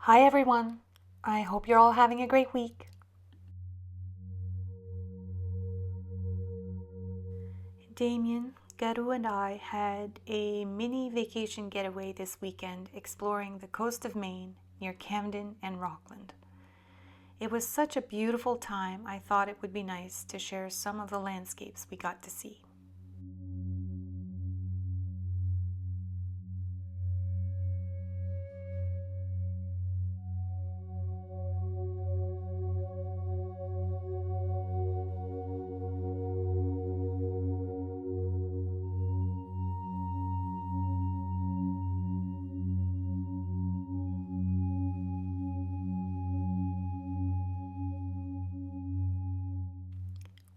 Hi everyone! I hope you're all having a great week. Damien, Garu, and I had a mini vacation getaway this weekend exploring the coast of Maine near Camden and Rockland. It was such a beautiful time, I thought it would be nice to share some of the landscapes we got to see.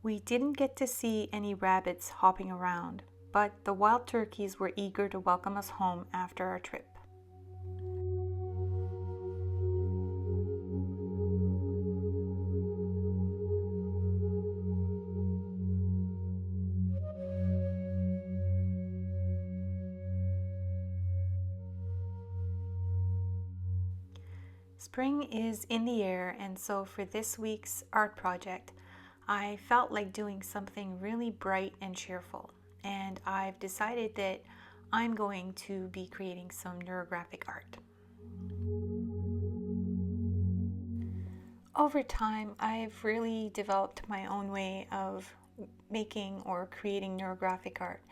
We didn't get to see any rabbits hopping around, but the wild turkeys were eager to welcome us home after our trip. Spring is in the air, and so for this week's art project, I felt like doing something really bright and cheerful, and I've decided that I'm going to be creating some neurographic art. Over time, I've really developed my own way of making or creating neurographic art,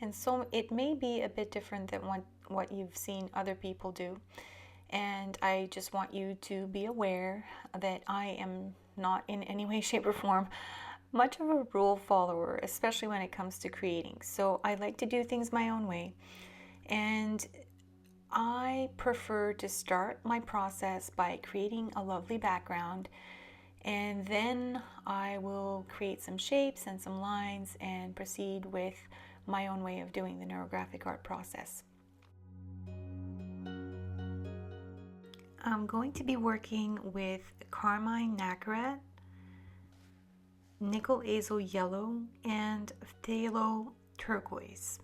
and so it may be a bit different than what you've seen other people do. And I just want you to be aware that I am not in any way, shape, or form much of a rule follower, especially when it comes to creating. So I like to do things my own way. And I prefer to start my process by creating a lovely background, and then I will create some shapes and some lines and proceed with my own way of doing the neurographic art process. I'm going to be working with Carmine Nacarat, Nickel Azo Yellow, and Phthalo Turquoise.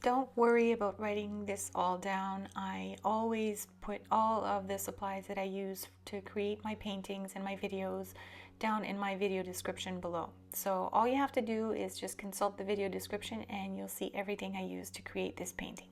Don't worry about writing this all down. I always put all of the supplies that I use to create my paintings and my videos down in my video description below. So all you have to do is just consult the video description and you'll see everything I use to create this painting.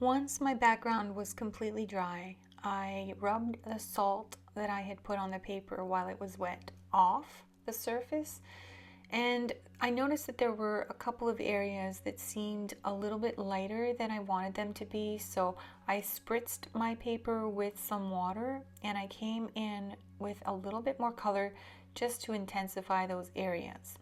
Once my background was completely dry, I rubbed the salt that I had put on the paper while it was wet off the surface, and I noticed that there were a couple of areas that seemed a little bit lighter than I wanted them to be, so I spritzed my paper with some water and I came in with a little bit more color just to intensify those areas.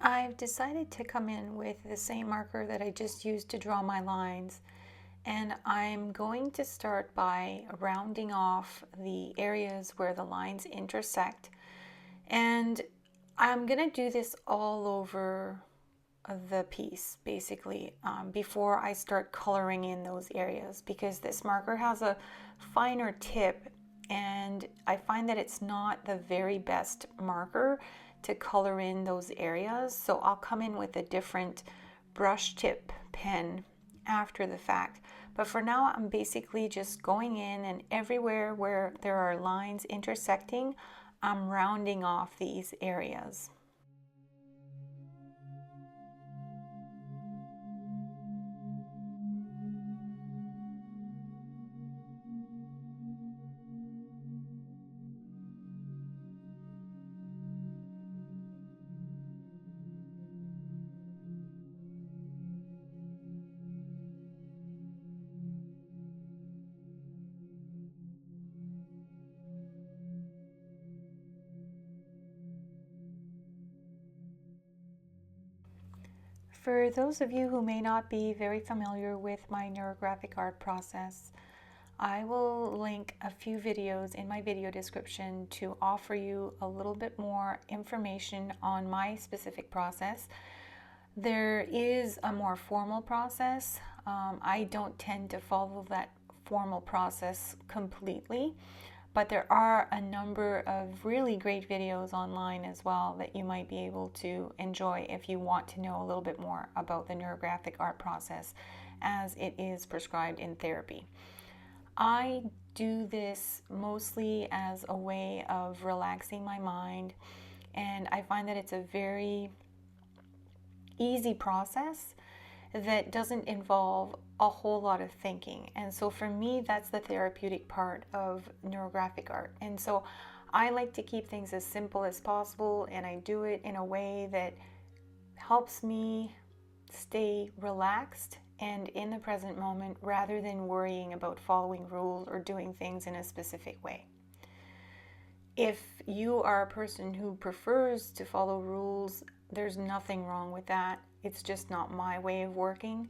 I've decided to come in with the same marker that I just used to draw my lines, and I'm going to start by rounding off the areas where the lines intersect, and I'm going to do this all over the piece basically before I start coloring in those areas, because this marker has a finer tip and I find that it's not the very best marker to color in those areas. So I'll come in with a different brush tip pen after the fact. But for now, I'm basically just going in, and everywhere where there are lines intersecting, I'm rounding off these areas. For those of you who may not be very familiar with my neurographic art process, I will link a few videos in my video description to offer you a little bit more information on my specific process. There is a more formal process. I don't tend to follow that formal process completely, but there are a number of really great videos online as well that you might be able to enjoy if you want to know a little bit more about the neurographic art process as it is prescribed in therapy. I do this mostly as a way of relaxing my mind, and I find that it's a very easy process that doesn't involve a whole lot of thinking. And so for me, that's the therapeutic part of neurographic art. And so I like to keep things as simple as possible, and I do it in a way that helps me stay relaxed and in the present moment rather than worrying about following rules or doing things in a specific way. If you are a person who prefers to follow rules, there's nothing wrong with that. It's just not my way of working.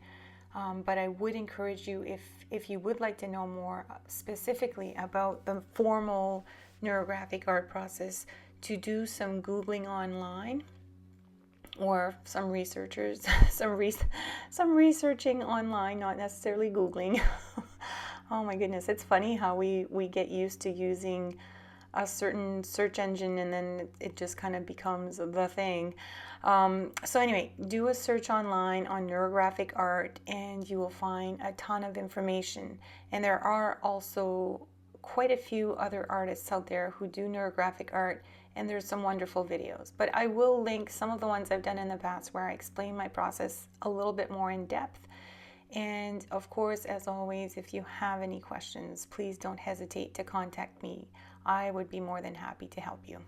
But I would encourage you, if you would like to know more specifically about the formal neurographic art process, to do some Googling online, or some researchers, some researching online, not necessarily Googling. Oh my goodness, it's funny how we get used to using a certain search engine and then it just kind of becomes the thing. So anyway, do a search online on neurographic art and you will find a ton of information. And there are also quite a few other artists out there who do neurographic art, and there's some wonderful videos. But I will link some of the ones I've done in the past where I explain my process a little bit more in depth. And of course, as always, if you have any questions, please don't hesitate to contact me. I would be more than happy to help you.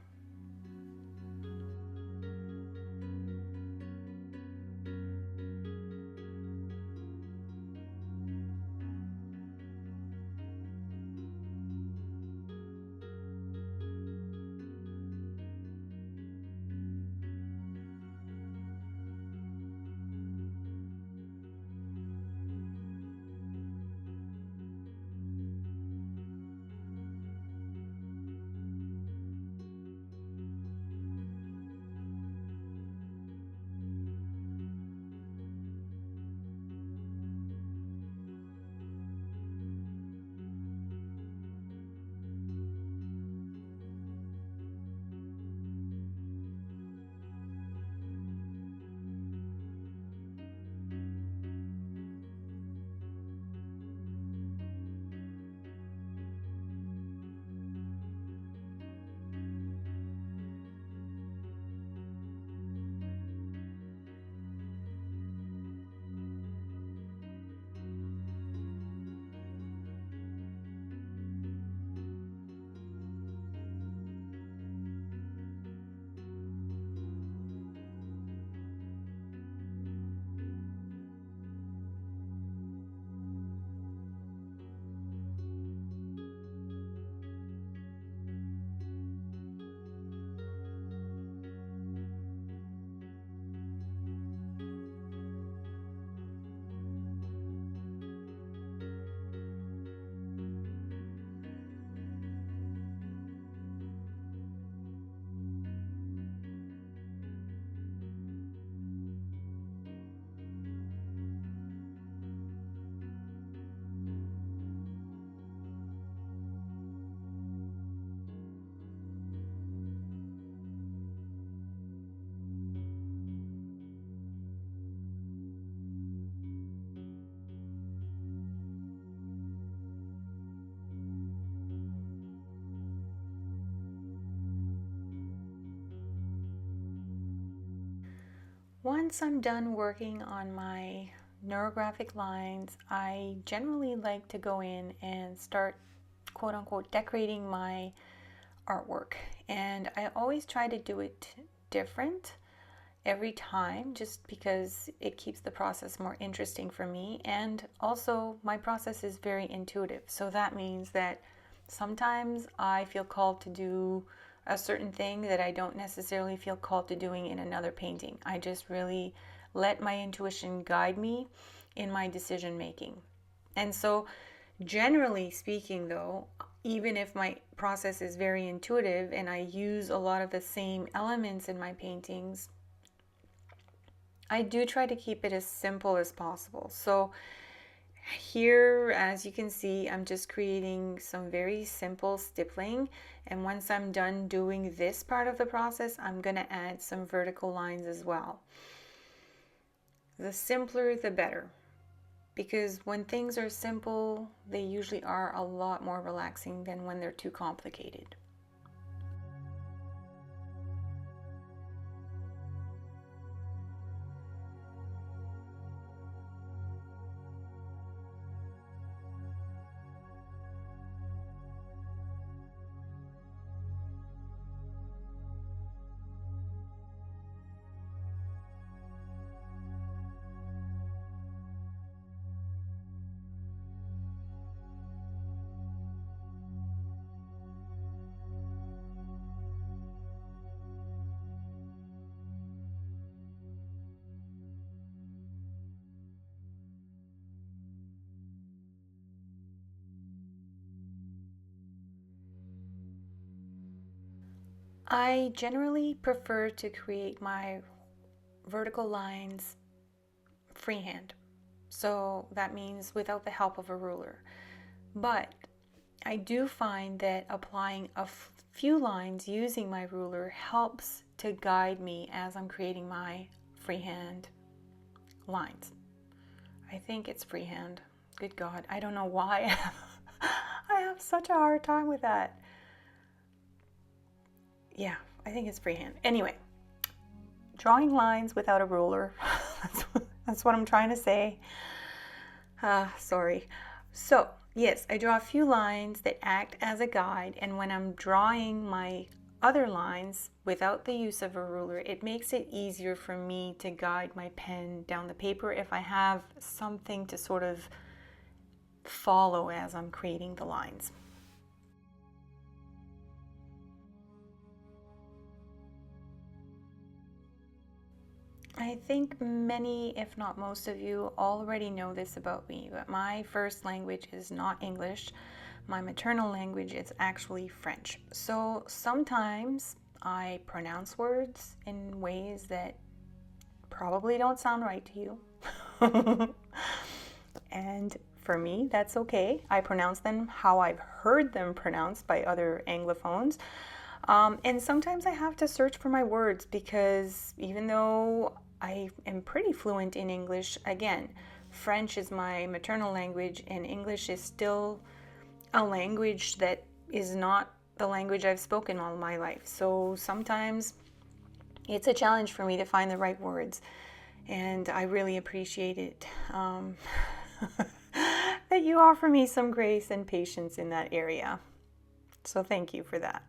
once I'm done working on my neurographic lines, I generally like to go in and start, quote unquote, decorating my artwork. And I always try to do it different every time, just because it keeps the process more interesting for me. And also, my process is very intuitive. So that means that sometimes I feel called to do a certain thing that I don't necessarily feel called to doing in another painting. I just really let my intuition guide me in my decision making. And so, generally speaking, though, even if my process is very intuitive and I use a lot of the same elements in my paintings, I do try to keep it as simple as possible. So here, as you can see, I'm just creating some very simple stippling, and once I'm done doing this part of the process, I'm going to add some vertical lines as well. The simpler the better, because when things are simple, they usually are a lot more relaxing than when they're too complicated. I generally prefer to create my vertical lines freehand. So that means without the help of a ruler. But I do find that applying a few lines using my ruler helps to guide me as I'm creating my freehand lines. I think it's freehand. Good God, I don't know why I have such a hard time with that. Yeah, I think it's freehand. Anyway, drawing lines without a ruler. That's what I'm trying to say. Sorry. So, yes, I draw a few lines that act as a guide, and when I'm drawing my other lines without the use of a ruler, it makes it easier for me to guide my pen down the paper if I have something to sort of follow as I'm creating the lines. I think many, if not most of you, already know this about me, but my first language is not English. My maternal language is actually French. So sometimes I pronounce words in ways that probably don't sound right to you. And for me, that's okay. I pronounce them how I've heard them pronounced by other Anglophones. And sometimes I have to search for my words, because even though I am pretty fluent in English, again, French is my maternal language, and English is still a language that is not the language I've spoken all my life. So sometimes it's a challenge for me to find the right words, and I really appreciate it that you offer me some grace and patience in that area. So thank you for that.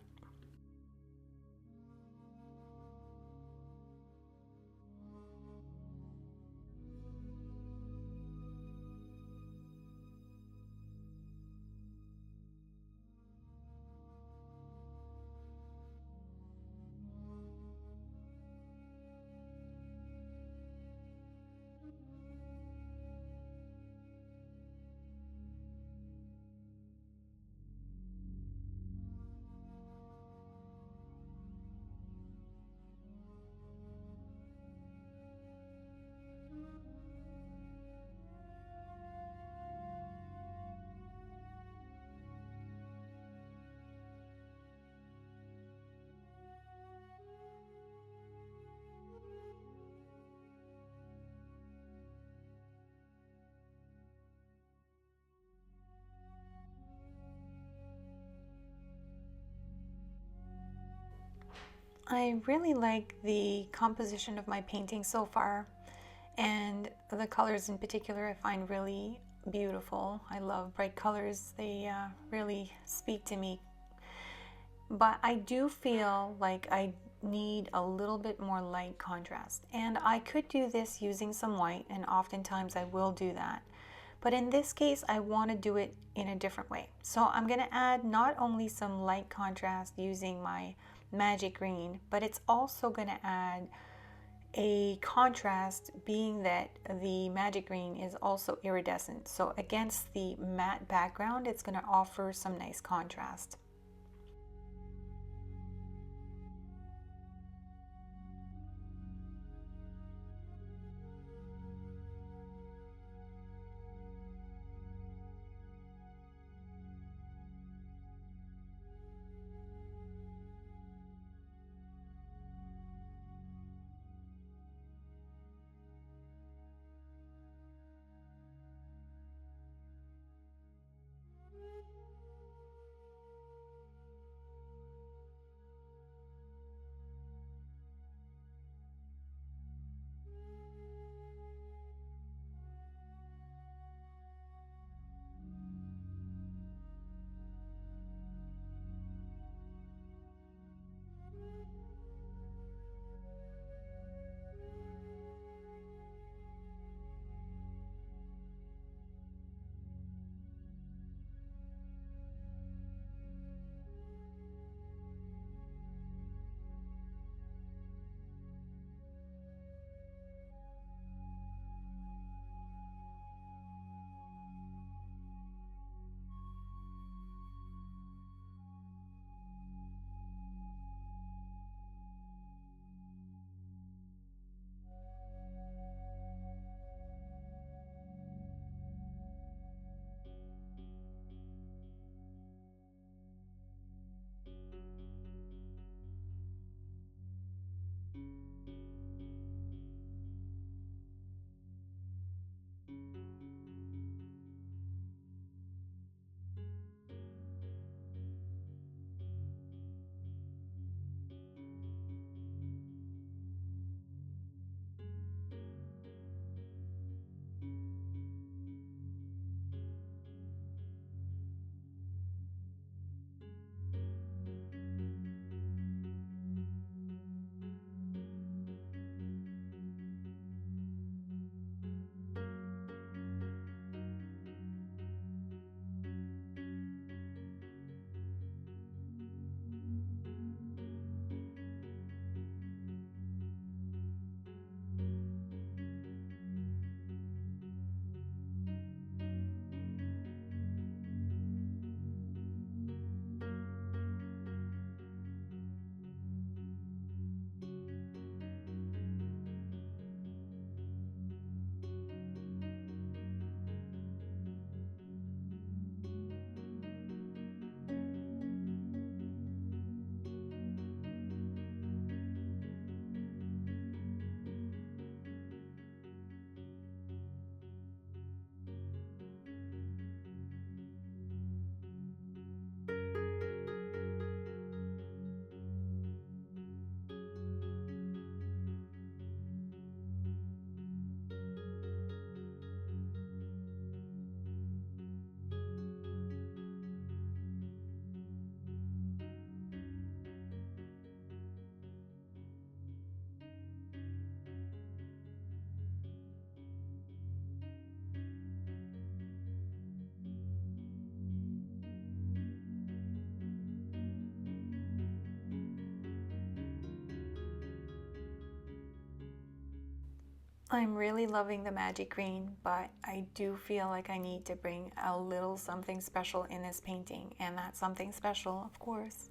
I really like the composition of my painting so far. And the colors in particular I find really beautiful. I love bright colors. They really speak to me. But I do feel like I need a little bit more light contrast. And I could do this using some white, and oftentimes I will do that. But in this case, I want to do it in a different way. So I'm going to add not only some light contrast using my magic green, but it's also going to add a contrast, being that the magic green is also iridescent. So against the matte background, it's going to offer some nice contrast. I'm really loving the magic green, but I do feel like I need to bring a little something special in this painting, and that something special, of course,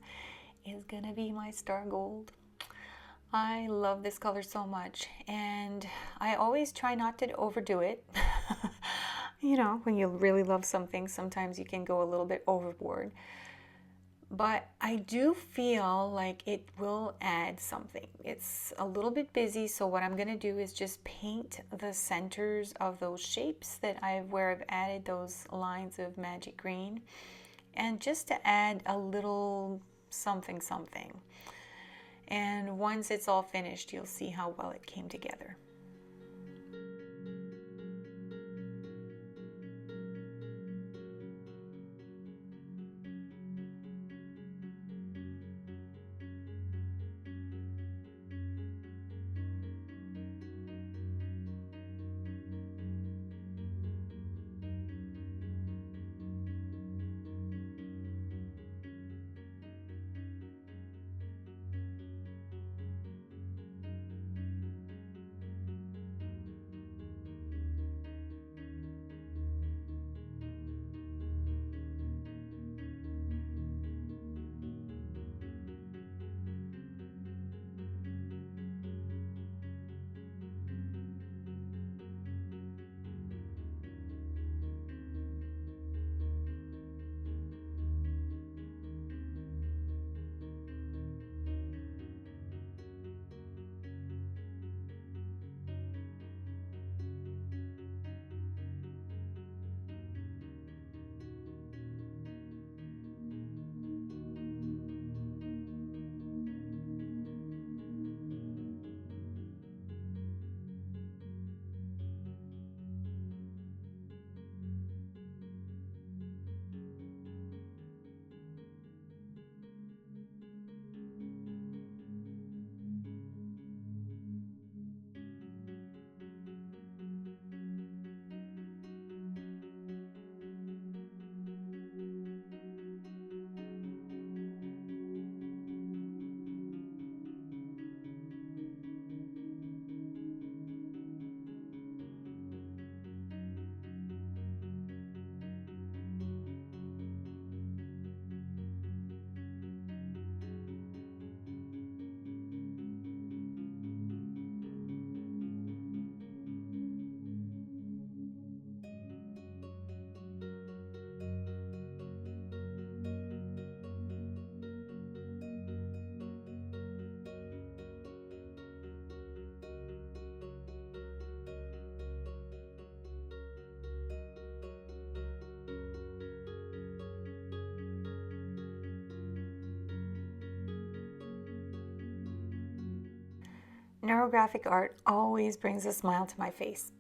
is gonna be my star gold. I love this color so much, and I always try not to overdo it. You know, when you really love something, sometimes you can go a little bit overboard. But I do feel like it will add something. It's a little bit busy, so what I'm going to do is just paint the centers of those shapes that where I've added those lines of magic green, and just to add a little something something. And once it's all finished, you'll see how well it came together. Neurographic art always brings a smile to my face.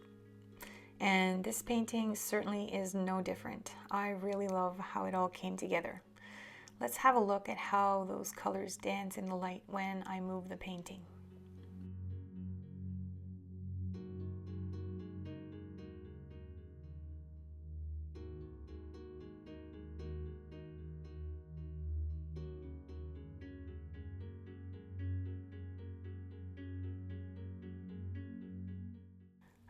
And this painting certainly is no different. I really love how it all came together. Let's have a look at how those colors dance in the light when I move the painting.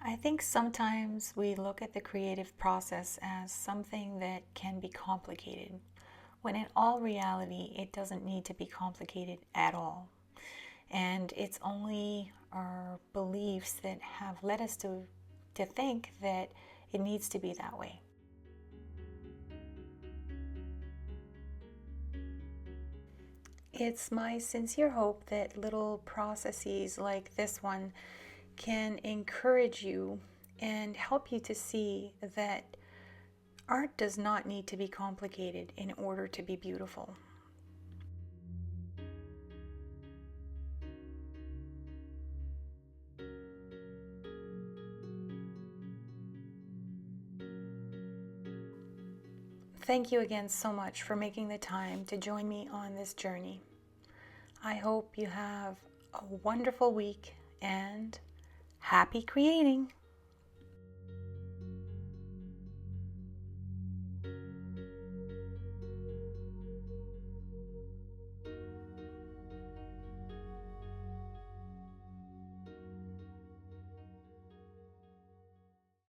I think sometimes we look at the creative process as something that can be complicated, when in all reality it doesn't need to be complicated at all. And it's only our beliefs that have led us to think that it needs to be that way. It's my sincere hope that little processes like this one can encourage you and help you to see that art does not need to be complicated in order to be beautiful. Thank you again so much for making the time to join me on this journey. I hope you have a wonderful week and happy creating!